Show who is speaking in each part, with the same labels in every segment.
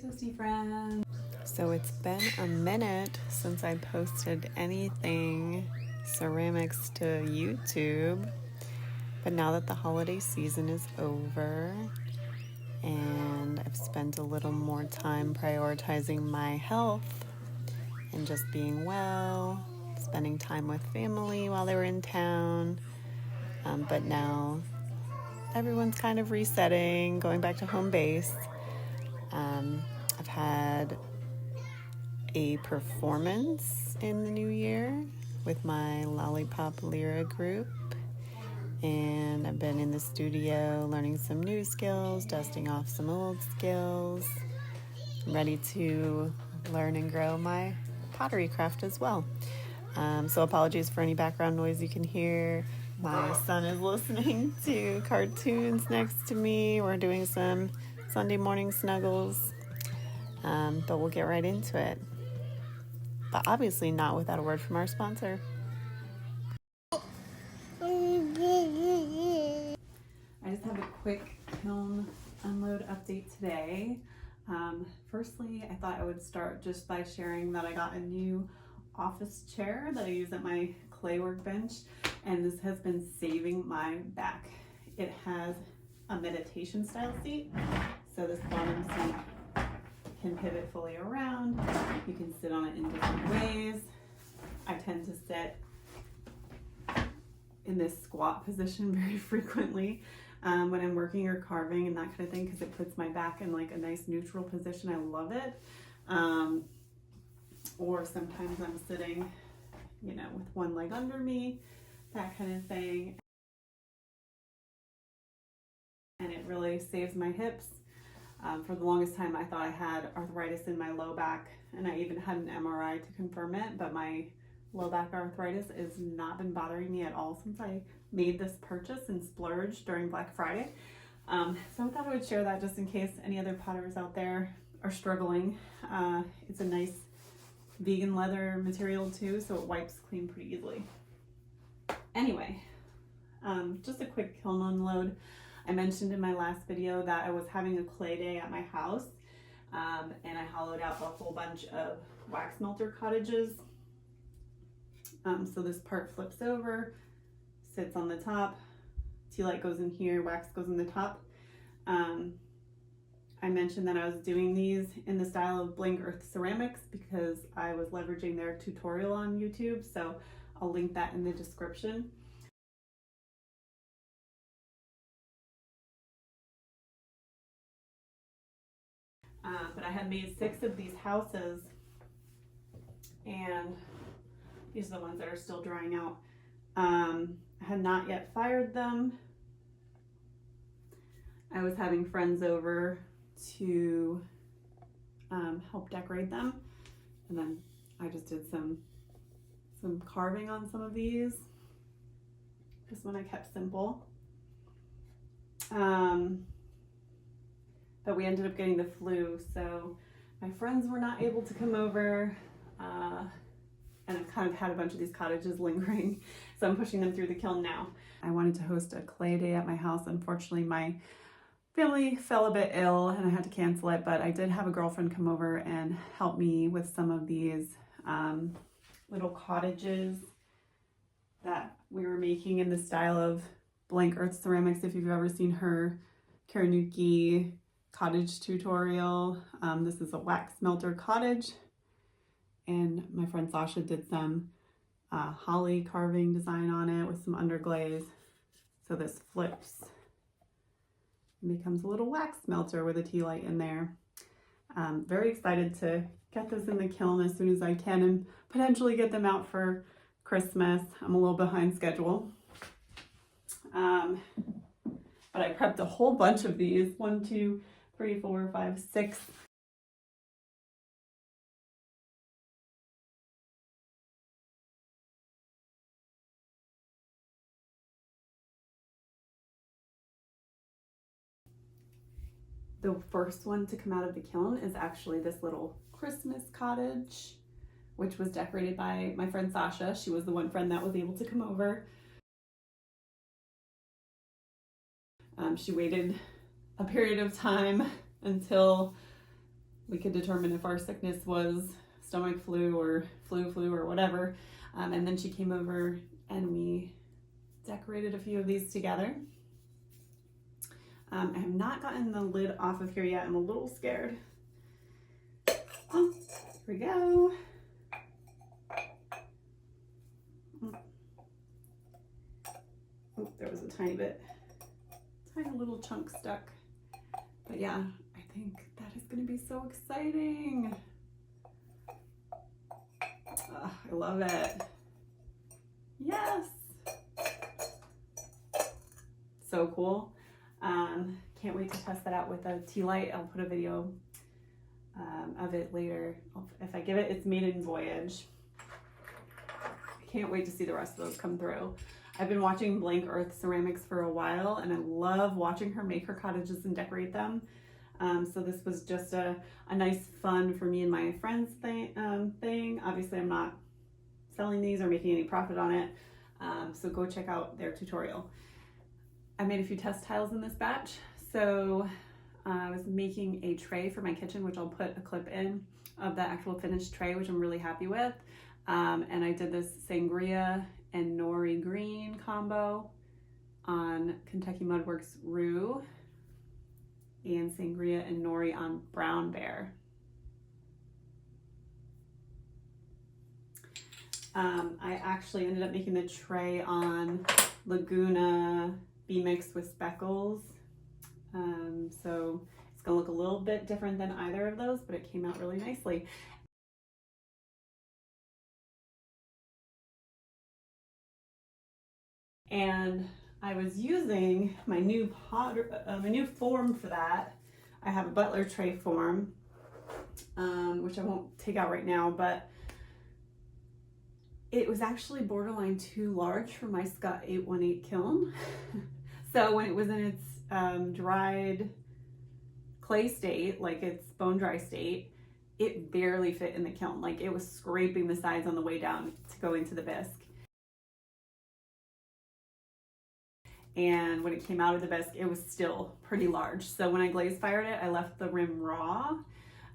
Speaker 1: Toasty friends.
Speaker 2: So it's been a minute since I posted anything ceramics to YouTube, but now that the holiday season is over and I've spent a little more time prioritizing my health and just being well, spending time with family while they were in town, but now everyone's kind of resetting, going back to home base. I've had a performance in the new year with my Lollipop Lyra group, and I've been in the studio learning some new skills, dusting off some old skills. I'm ready to learn and grow my pottery craft as well. So apologies for any background noise you can hear. My son is listening to cartoons next to me. We're doing some Sunday morning snuggles, but we'll get right into it. But obviously not without a word from our sponsor.
Speaker 1: I just have a quick kiln unload update today. Firstly, I thought I would start just by sharing that I got a new office chair that I use at my clay workbench, and this has been saving my back. It has a meditation style seat, so this bottom seat can pivot fully around. You can sit on it in different ways. I tend to sit in this squat position very frequently when I'm working or carving and that kind of thing, because it puts my back in like a nice neutral position. I love it. Or sometimes I'm sitting, with one leg under me, that kind of thing. And it really saves my hips. For the longest time, I thought I had arthritis in my low back, and I even had an MRI to confirm it, but my low back arthritis has not been bothering me at all since I made this purchase and splurged during Black Friday. So I thought I would share that just in case any other potters out there are struggling. It's a nice vegan leather material too, so it wipes clean pretty easily. Anyway, just a quick kiln unload. I mentioned in my last video that I was having a clay day at my house, and I hollowed out a whole bunch of wax melter cottages. So this part flips over, sits on the top, tea light goes in here, wax goes in the top. I mentioned that I was doing these in the style of Blank Earth Ceramics because I was leveraging their tutorial on YouTube, so I'll link that in the description. But I had made 6 of these houses, and these are the ones that are still drying out. I had not yet fired them. I was having friends over to help decorate them, and then I just did some carving on some of these. This one I kept simple. But we ended up getting the flu, so my friends were not able to come over, and I've kind of had a bunch of these cottages lingering, so I'm pushing them through the kiln now. I wanted to host a clay day at my house. Unfortunately, my family fell a bit ill and I had to cancel it, but I did have a girlfriend come over and help me with some of these little cottages that we were making in the style of Blank Earth Ceramics. If you've ever seen her Karanuki cottage tutorial, this is a wax melter cottage, and my friend Sasha did some holly carving design on it with some underglaze. So this flips and becomes a little wax melter with a tea light in there. Very excited to get this in the kiln as soon as I can and potentially get them out for Christmas. I'm a little behind schedule. But I prepped a whole bunch of these. 1, 2, 3, 4, 5, 6. The first one to come out of the kiln is actually this little Christmas cottage, which was decorated by my friend Sasha. She was the one friend that was able to come over. She waited a period of time until we could determine if our sickness was stomach flu or flu or whatever. And then she came over and we decorated a few of these together. I have not gotten the lid off of here yet. I'm a little scared. Oh, here we go. Oh, there was a tiny little chunk stuck. But yeah, I think that is going to be so exciting. I love it. Yes. So cool. Can't wait to test that out with a tea light. I'll put a video of it later. If I give it its maiden voyage. I can't wait to see the rest of those come through. I've been watching Blank Earth Ceramics for a while, and I love watching her make her cottages and decorate them. So this was just a nice fun for me and my friends thing. Obviously, I'm not selling these or making any profit on it. So go check out their tutorial. I made a few test tiles in this batch. So I was making a tray for my kitchen, which I'll put a clip in of the actual finished tray, which I'm really happy with. And I did this Sangria and Nori green combo on Kentucky Mudworks Rue and Sangria and Nori on Brown Bear. I actually ended up making the tray on Laguna Be Mixed with Speckles. So it's gonna look a little bit different than either of those, but it came out really nicely. And I was using my new form for that. I have a butler tray form, which I won't take out right now, but it was actually borderline too large for my Scott 818 kiln. So when it was in its dried clay state, like its bone dry state, it barely fit in the kiln. Like it was scraping the sides on the way down to go into the bisque. And when it came out of the bisque, it was still pretty large. So when I glaze fired it, I left the rim raw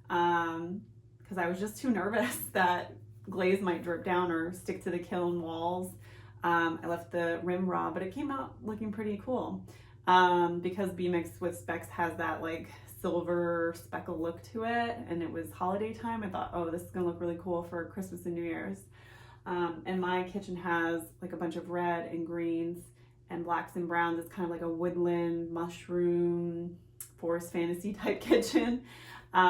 Speaker 1: because I was just too nervous that glaze might drip down or stick to the kiln walls. I left the rim raw, but it came out looking pretty cool. Because Be Mixed with Specs has that like silver speckle look to it, and it was holiday time, I thought, oh, this is gonna look really cool for Christmas and New Year's. And my kitchen has like a bunch of red and greens and blacks and browns. It's kind of like a woodland, mushroom, forest fantasy type kitchen. So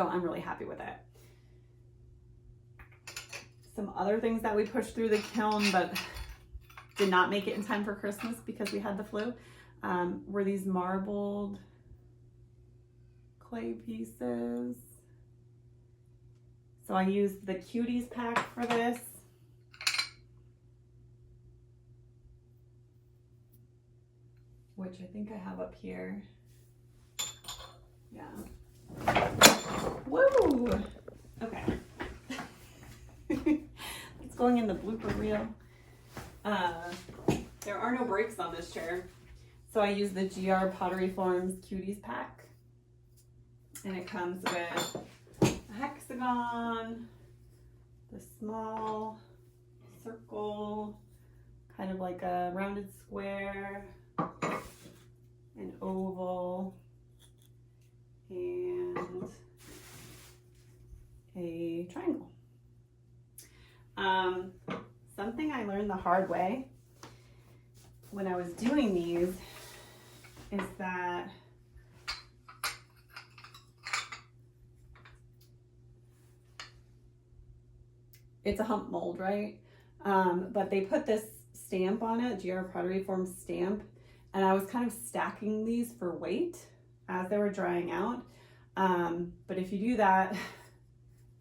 Speaker 1: I'm really happy with it. Some other things that we pushed through the kiln but did not make it in time for Christmas because we had the flu were these marbled clay pieces. So I used the Cuties pack for this. Which I think I have up here. Yeah. Woo! Okay. It's going in the blooper reel. There are no brakes on this chair. So I use the GR Pottery Forms Cuties pack. And it comes with a hexagon, the small circle, kind of like a rounded square, an oval, and a triangle. Something I learned the hard way when I was doing these is that it's a hump mold, right? But they put this stamp on it, GR Pottery Forms stamp, and I was kind of stacking these for weight as they were drying out. But if you do that,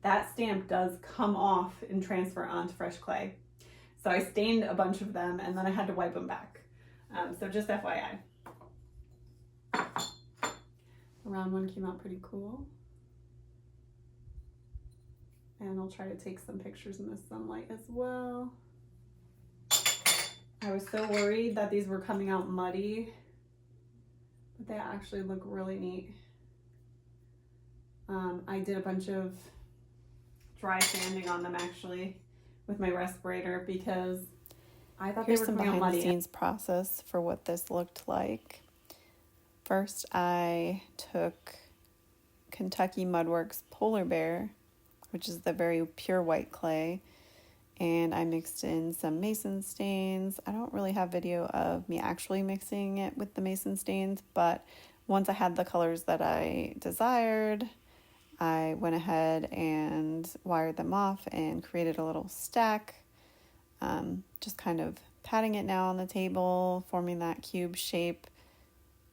Speaker 1: that stamp does come off and transfer onto fresh clay. So I stained a bunch of them and then I had to wipe them back. So just FYI. The round one came out pretty cool. And I'll try to take some pictures in the sunlight as well. I was so worried that these were coming out muddy, but they actually look really neat. I did a bunch of dry sanding on them actually with my respirator because I thought
Speaker 2: Here's
Speaker 1: they were
Speaker 2: some
Speaker 1: coming out
Speaker 2: behind the
Speaker 1: muddy.
Speaker 2: scenes process for what this looked like. First, I took Kentucky Mudworks Polar Bear, which is the very pure white clay, and I mixed in some mason stains. I don't really have video of me actually mixing it with the mason stains, but once I had the colors that I desired, I went ahead and wired them off and created a little stack, just kind of patting it now on the table, forming that cube shape,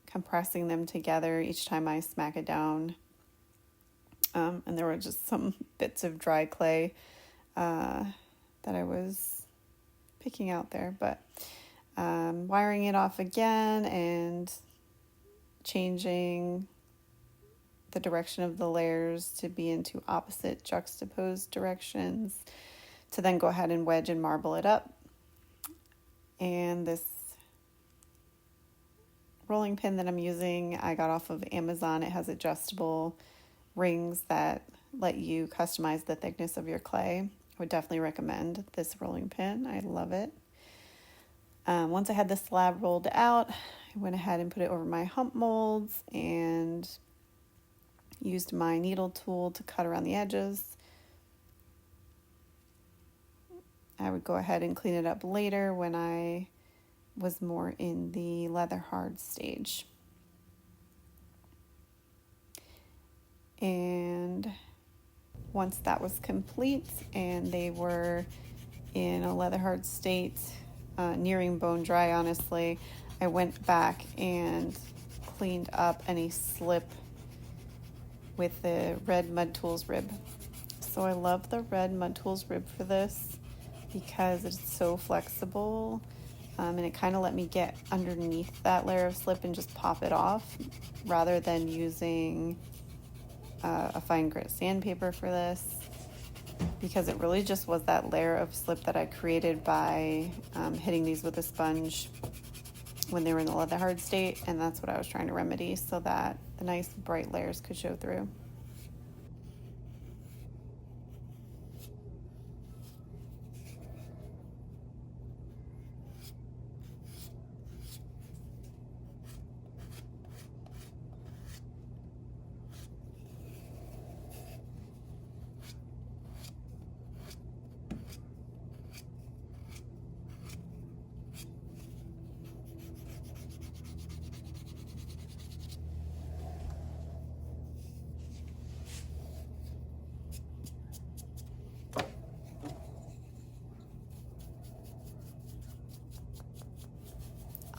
Speaker 2: compressing them together each time I smack it down. And there were just some bits of dry clay that I was picking out there, but wiring it off again and changing the direction of the layers to be into opposite juxtaposed directions to then go ahead and wedge and marble it up. And this rolling pin that I'm using, I got off of Amazon. It has adjustable rings that let you customize the thickness of your clay. I would definitely recommend this rolling pin. I love it. Once I had the slab rolled out, I went ahead and put it over my hump molds and used my needle tool to cut around the edges. I would go ahead and clean it up later when I was more in the leather hard stage. And once that was complete and they were in a leather hard state, nearing bone dry, honestly, I went back and cleaned up any slip with the red Mud Tools rib. So I love the red Mud Tools rib for this because it's so flexible, and it kind of let me get underneath that layer of slip and just pop it off rather than using a fine grit sandpaper for this, because it really just was that layer of slip that I created by hitting these with a sponge when they were in the leather hard state, and that's what I was trying to remedy so that the nice bright layers could show through.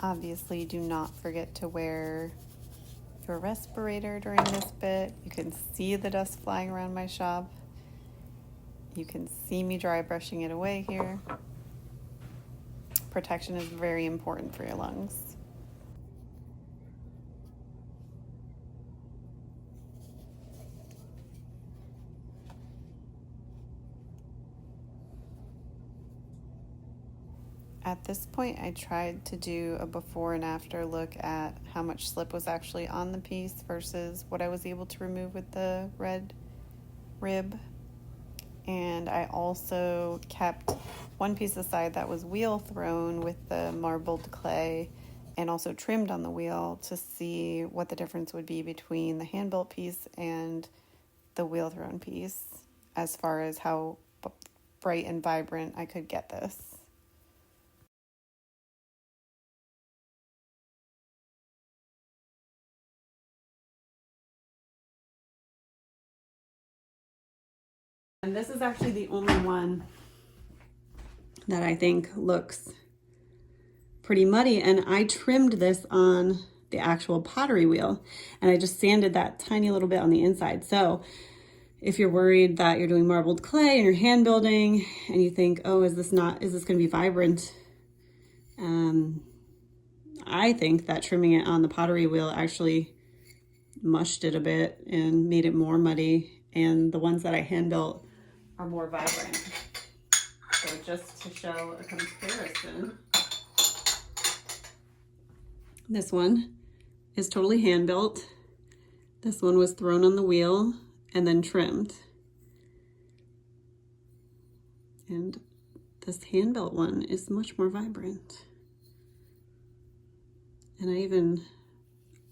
Speaker 2: Obviously, do not forget to wear your respirator during this bit. You can see the dust flying around my shop. You can see me dry brushing it away here. Protection is very important for your lungs. At this point, I tried to do a before and after look at how much slip was actually on the piece versus what I was able to remove with the red rib. And I also kept one piece aside that was wheel thrown with the marbled clay and also trimmed on the wheel to see what the difference would be between the hand-built piece and the wheel thrown piece as far as how bright and vibrant I could get this.
Speaker 1: And this is actually the only one that I think looks pretty muddy, and I trimmed this on the actual pottery wheel and I just sanded that tiny little bit on the inside. So if you're worried that you're doing marbled clay and you're hand building and you think, oh, is this going to be vibrant? I think that trimming it on the pottery wheel actually mushed it a bit and made it more muddy, and the ones that I hand built are more vibrant. So just to show a comparison, this one is totally hand built. This one was thrown on the wheel and then trimmed. And this hand-built one is much more vibrant. And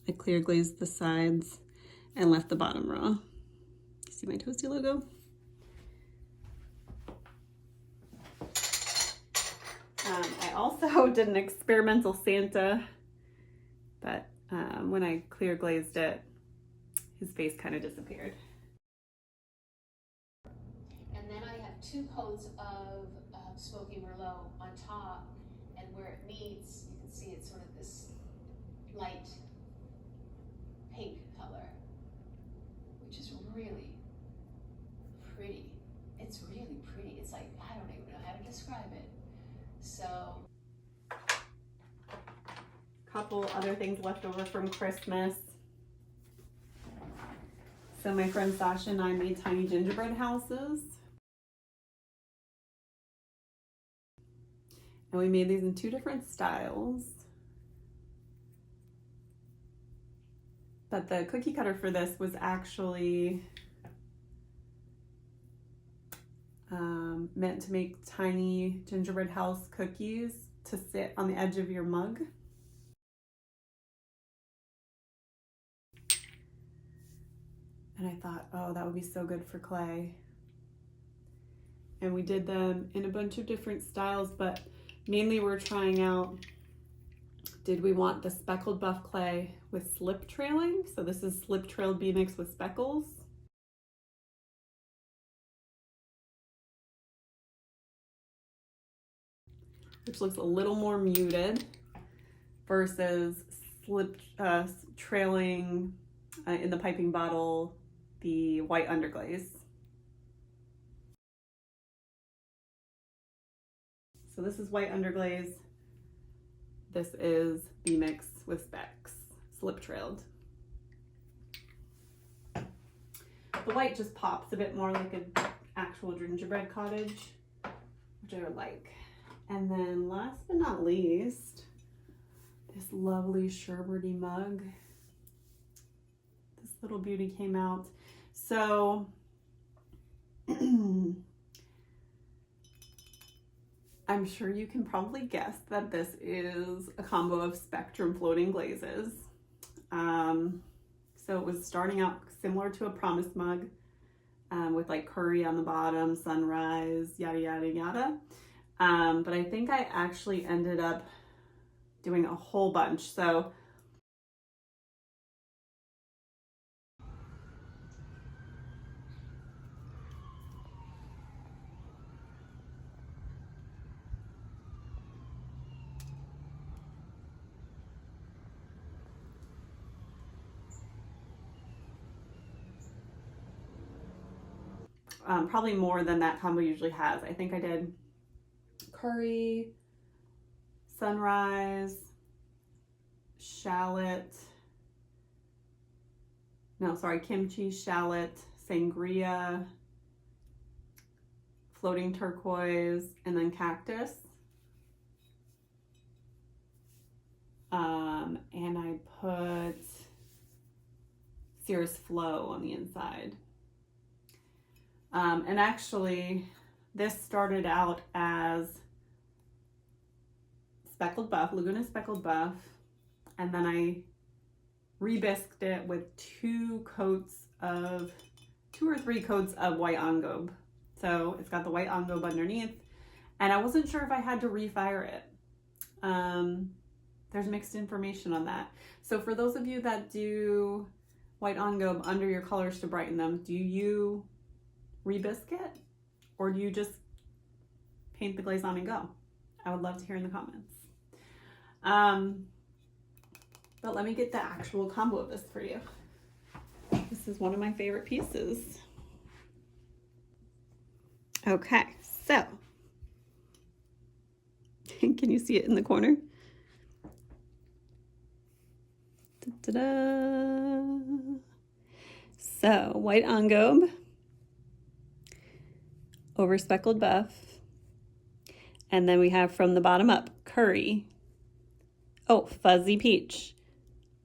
Speaker 1: I clear glazed the sides and left the bottom raw. You see my toasty logo? I also did an experimental Santa, but when I clear glazed it, his face kind of disappeared.
Speaker 3: And then I have 2 coats of smoky merlot on top, and where it meets, you can see it's sort of this light pink color, which is really pretty. It's really pretty. It's like, I don't even know how to describe it. So,
Speaker 1: Couple other things left over from Christmas. So my friend Sasha and I made tiny gingerbread houses. And we made these in 2 different styles. But the cookie cutter for this was actually meant to make tiny gingerbread house cookies to sit on the edge of your mug. And I thought, oh, that would be so good for clay. And we did them in a bunch of different styles, but mainly we're trying out, did we want the speckled buff clay with slip trailing? So this is slip trailed bee mix with speckles. Which looks a little more muted versus slip trailing in the piping bottle, the white underglaze. So this is white underglaze. This is bee mix with specks, slip trailed. The white just pops a bit more like an actual gingerbread cottage, which I like. And then last but not least, this lovely sherbety mug. This little beauty came out. So I'm sure you can probably guess that this is a combo of Spectrum floating glazes. So it was starting out similar to a promise mug with like curry on the bottom, sunrise, yada, yada, yada. But I think I actually ended up doing a whole bunch. So probably more than that combo usually has. I think I did curry, sunrise, shallot, kimchi, shallot, sangria, floating turquoise, and then cactus. And I put Cirrus flow on the inside. And actually, this started out as speckled buff, Laguna speckled buff, and then I rebisked it with 2 or 3 coats of white Engobe. So it's got the white Engobe underneath, and I wasn't sure if I had to refire it. There's mixed information on that. So for those of you that do white Engobe under your colors to brighten them, do you rebisk it, or do you just paint the glaze on and go? I would love to hear in the comments. But let me get the actual combo of this for you. This is one of my favorite pieces. Okay, so can you see it in the corner? Da-da-da. So white Engobe over speckled buff, and then we have from the bottom up curry, fuzzy peach,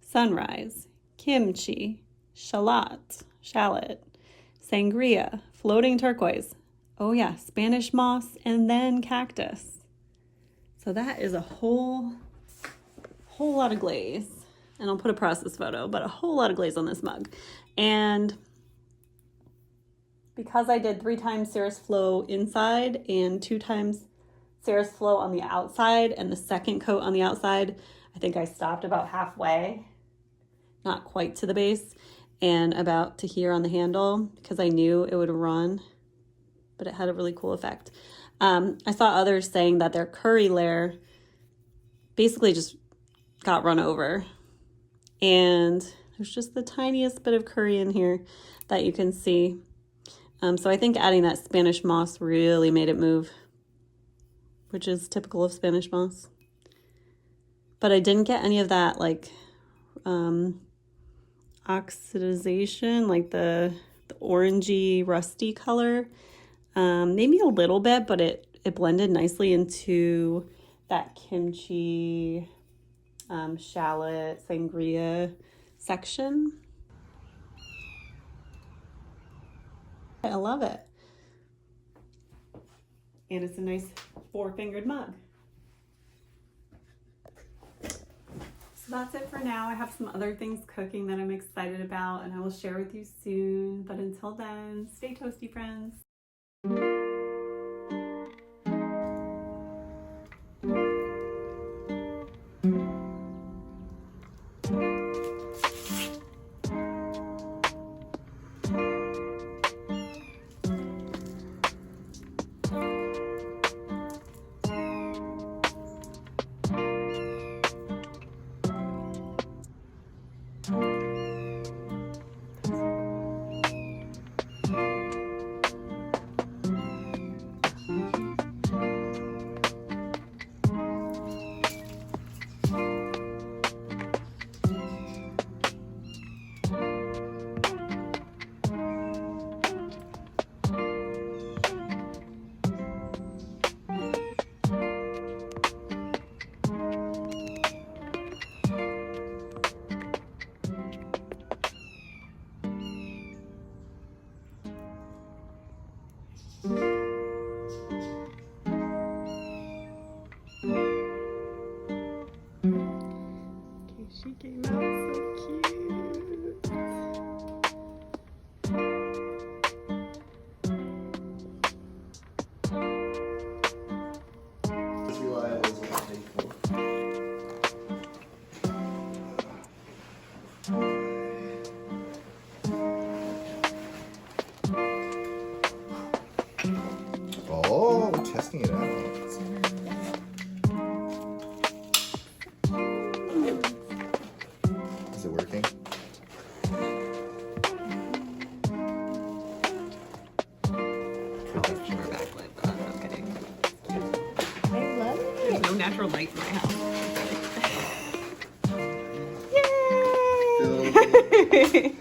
Speaker 1: sunrise, kimchi, shallot, Sangria, floating turquoise. Oh yeah, Spanish moss, and then cactus. So that is a whole lot of glaze. And I'll put a process photo, but a whole lot of glaze on this mug. And because I did 3 times Cirrus flow inside and 2 times Cirrus flow on the outside and the second coat on the outside, I think I stopped about halfway, not quite to the base, and about to here on the handle because I knew it would run, but it had a really cool effect. I saw others saying that their curry layer basically just got run over, and there's just the tiniest bit of curry in here that you can see. So I think adding that Spanish moss really made it move, which is typical of Spanish moss. But I didn't get any of that like oxidization, like the orangey rusty color. Maybe a little bit, but it blended nicely into that kimchi, shallot, sangria section. I love it. And it's a nice 4-fingered mug. So that's it for now. I have some other things cooking that I'm excited about, and I will share with you soon. But until then, stay toasty, friends. She came out so cute.
Speaker 4: As reliable as I take for. Oh, we're testing it out. Is it working?
Speaker 1: We're backlit, but I'm not kidding.
Speaker 2: I love it.
Speaker 1: There's no natural light in my house.
Speaker 4: Yay!